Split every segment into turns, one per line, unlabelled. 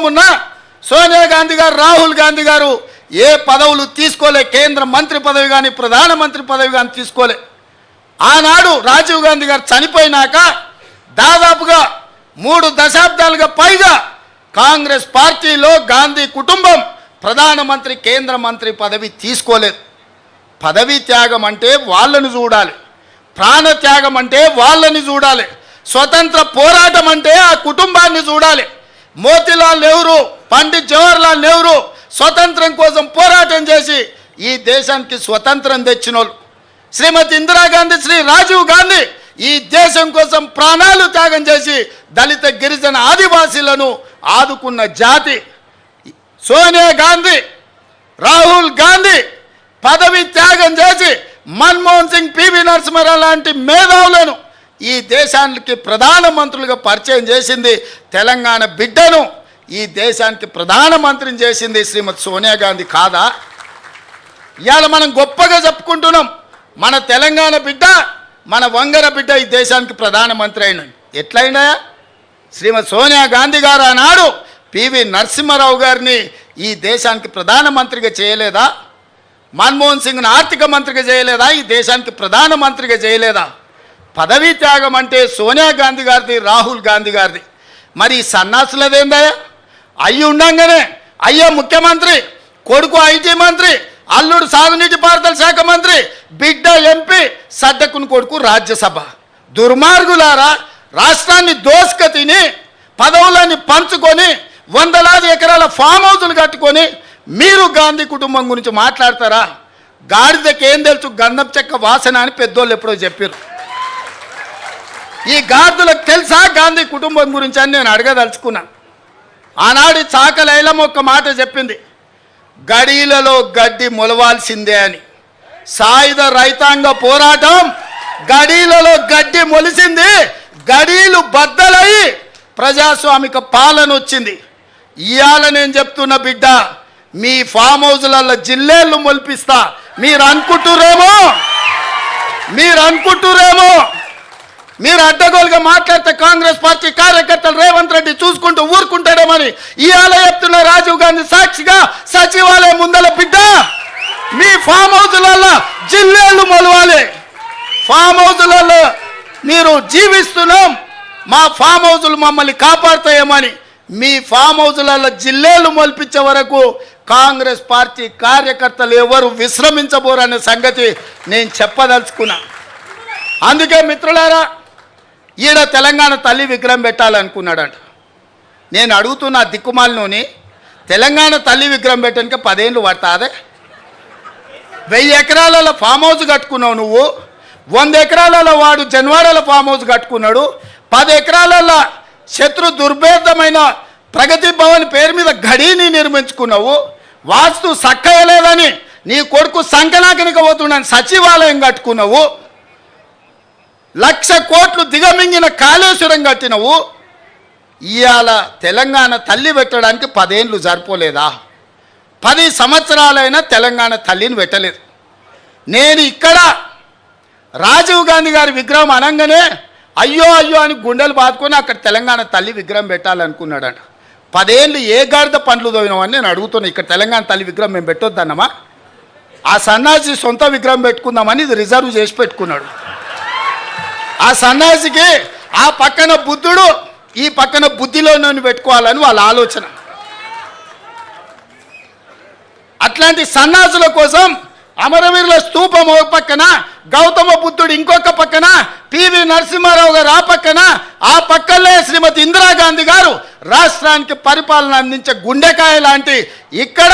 కుటుంబం ఉన్నా సోనియా గాంధీ గారు, రాహుల్ గాంధీ గారు ఏ పదవులు తీసుకోలే. కేంద్ర మంత్రి పదవి కానీ ప్రధానమంత్రి పదవి కానీ తీసుకోలే. ఆనాడు రాజీవ్ గాంధీ గారు చనిపోయినాక దాదాపుగా 3 దశాబ్దాలుగా పైగా కాంగ్రెస్ పార్టీలో గాంధీ కుటుంబం ప్రధానమంత్రి, కేంద్ర మంత్రి పదవి తీసుకోలేదు. పదవి త్యాగం అంటే వాళ్ళని చూడాలి, ప్రాణ త్యాగం అంటే వాళ్ళని చూడాలి, స్వతంత్ర పోరాటం అంటే ఆ కుటుంబాన్ని చూడాలి. మోతీలాల్ నెహ్రూ, పండిత్ జవహర్లాల్ నెహ్రూ స్వతంత్రం కోసం పోరాటం చేసి ఈ దేశానికి స్వతంత్రం తెచ్చినోళ్ళు. శ్రీమతి ఇందిరాగాంధీ, శ్రీ రాజీవ్ గాంధీ ఈ దేశం కోసం ప్రాణాలు త్యాగం చేసి దళిత, గిరిజన, ఆదివాసీలను ఆదుకున్న జాతి. సోనియా గాంధీ, రాహుల్ గాంధీ పదవి త్యాగం చేసి మన్మోహన్ సింగ్, పివి నరసింహారావు లాంటి మేధావులను ఈ దేశానికి ప్రధానమంత్రులుగా పరిచయం చేసింది. తెలంగాణ బిడ్డను ఈ దేశానికి ప్రధానమంత్రిని చేసింది శ్రీమతి సోనియా గాంధీ కాదా? ఇవాళ మనం గొప్పగా చెప్పుకుంటున్నాం, మన తెలంగాణ బిడ్డ, మన వంగర బిడ్డ ఈ దేశానికి ప్రధానమంత్రి అయిన. ఎట్లయినా శ్రీమతి సోనియా గాంధీ గారు ఆనాడు పివి నరసింహారావు గారిని ఈ దేశానికి ప్రధానమంత్రిగా చేయలేదా? మన్మోహన్ సింగ్ను ఆర్థిక మంత్రిగా చేయలేదా? ఈ దేశానికి ప్రధానమంత్రిగా చేయలేదా? పదవీ త్యాగం అంటే సోనియా గాంధీ గారిది, రాహుల్ గాంధీ గారిది. మరి ఈ సన్నాసులదేందయ్యా? అయ్యి ఉండంగానే అయ్యో ముఖ్యమంత్రి, కొడుకు ఐటీ మంత్రి, అల్లుడు సాగునీటి పారుదల శాఖ మంత్రి, బిడ్డ ఎంపీ, సడ్డకుని కొడుకు రాజ్యసభ. దుర్మార్గులారా, రాష్ట్రాన్ని దోసుక తిని పదవులని పంచుకొని వందలాది ఎకరాల ఫామ్ హౌజులు కట్టుకొని మీరు గాంధీ కుటుంబం గురించి మాట్లాడతారా? గాడిదకి ఏం తెలుసు గంధం చెక్క వాసన అని పెద్దోళ్ళు ఎప్పుడో చెప్పారు. ఈ గాడిదలకు తెలుసా గాంధీ కుటుంబం గురించి అని నేను అడగదలుచుకున్నా. ఆనాడు చాకలైలం ఒక్క మాట చెప్పింది, గడీలలో గడ్డి మొలవాల్సిందే అని. సాయుధ రైతాంగ పోరాటం గడీలలో గడ్డి మొలిసింది, గడీలు బద్దలయ్యి ప్రజాస్వామిక పాలన వచ్చింది. ఇవాళ నేను చెప్తున్న బిడ్డ, మీ ఫామ్ హౌజులలో జిల్లేళ్ళు మొలిపిస్తా. మీరు అనుకుంటురేమో మీరు అడ్డగోలుగా మాట్లాడితే కాంగ్రెస్ పార్టీ కార్యకర్తలు రేవంత్ రెడ్డి చూసుకుంటూ ఊరుకుంటాడేమని ఇవాళ చెప్తున్న రాజీవ్ గాంధీ సాక్షిగా సచివాలయం ముందల బిడ్డ, మీ ఫామ్ హౌజులలో జిల్లేళ్ళు మొలవాలి. ఫామ్ హౌజులలో మీరు జీవిస్తున్నాం, మా ఫామ్ హౌజులు మమ్మల్ని కాపాడుతాయేమని మీ ఫామ్ హౌజులలో జిల్లేళ్ళు మొలిపించే వరకు కాంగ్రెస్ పార్టీ కార్యకర్తలు ఎవరు విశ్రమించబోరనే సంగతి నేను చెప్పదలుచుకున్నా. అందుకే మిత్రులారా, ఈడ తెలంగాణ తల్లి విగ్రహం పెట్టాలనుకున్నాడంట. నేను అడుగుతున్నా దిక్కుమాలినోని, తెలంగాణ తల్లి విగ్రహం పెట్టడానికి 10 ఏళ్ళు పడతాదే? 1000 ఎకరాలలో ఫామ్ హౌస్ కట్టుకున్నావు నువ్వు, 100 ఎకరాలలో వాడు జన్వాడల ఫామ్ హౌస్ కట్టుకున్నాడు, 10 ఎకరాలలో శత్రు దుర్భేదమైన ప్రగతి భవన్ పేరు మీద గడీని నిర్మించుకున్నావు. వాస్తు సక్కయలేదని నీ కొడుకు సంకనాకనికి పోతున్నాను సచివాలయం కట్టుకున్నావు. 1,00,000 కోట్లు దిగమింగిన కాళేశ్వరం కట్టినవు. ఇవాళ తెలంగాణ తల్లి పెట్టడానికి 10 ఏళ్ళు సరిపోలేదా? 10 సంవత్సరాలైనా తెలంగాణ తల్లిని పెట్టలేదు. నేను ఇక్కడ రాజీవ్ గాంధీ గారి విగ్రహం అనగానే అయ్యో అయ్యో అని గుండెలు బాదుకొని అక్కడ తెలంగాణ తల్లి విగ్రహం పెట్టాలనుకున్నాడంట. 10 ఏళ్ళు ఏ గాడిద పండ్లు తోవినామని నేను అడుగుతున్నా. ఇక్కడ తెలంగాణ తల్లి విగ్రహం మేము పెట్టొద్దన్నమా? ఆ సన్నాసి సొంత విగ్రహం పెట్టుకుందామని ఇది రిజర్వ్ చేసి పెట్టుకున్నాడు. ఆ సన్నాసికి ఆ పక్కన బుద్ధుడు, ఈ పక్కన బుద్ధిలోనూ పెట్టుకోవాలని వాళ్ళ ఆలోచన. అట్లాంటి సన్నాసుల కోసం అమరవీరుల స్తూపం ఒక పక్కన, గౌతమ బుద్ధుడు ఇంకొక పక్కన, పివి నరసింహారావు గారు ఆ పక్కన, ఆ పక్కనే శ్రీమతి ఇందిరాగాంధీ గారు రాష్ట్రానికి పరిపాలన అందించే గుండెకాయ లాంటి ఇక్కడ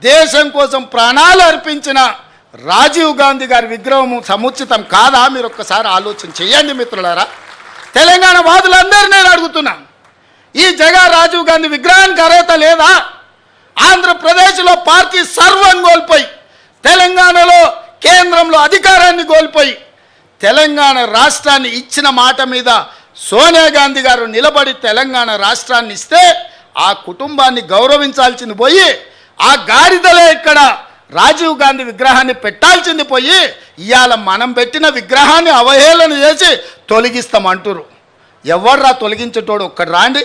దేశం కోసం ప్రాణాలు అర్పించిన రాజీవ్ గాంధీ గారి విగ్రహం సముచితం కాదా? మీరు ఒక్కసారి ఆలోచన చేయండి మిత్రులారా. తెలంగాణ వాదులందరూ నేను అడుగుతున్నా, ఈ జగన్ రాజీవ్ గాంధీ విగ్రహానికి అర్హత లేదా? ఆంధ్రప్రదేశ్లో పార్టీ సర్వం కోల్పోయి, తెలంగాణలో కేంద్రంలో అధికారాన్ని కోల్పోయి, తెలంగాణ రాష్ట్రాన్ని ఇచ్చిన మాట మీద సోనియా గాంధీ గారు నిలబడి తెలంగాణ రాష్ట్రాన్ని ఇస్తే ఆ కుటుంబాన్ని గౌరవించాల్సింది పోయి, ఆ గాడిదలే ఇక్కడ రాజీవ్ గాంధీ విగ్రహాన్ని పెట్టాల్సింది పోయి ఇవాళ మనం పెట్టిన విగ్రహాన్ని అవహేళన చేసి తొలగిస్తామంటారు. ఎవర్రా తొలగించేటోడు? ఒక్కడు రాండి.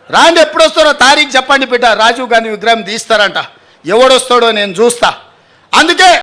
రాండి, ఎప్పుడు వస్తారో తారీఖు చెప్పండి బిడ్డ. రాజీవ్ గాంధీ విగ్రహం తీస్తారంట. ఎవడొస్తాడో నేను చూస్తా. అందుకే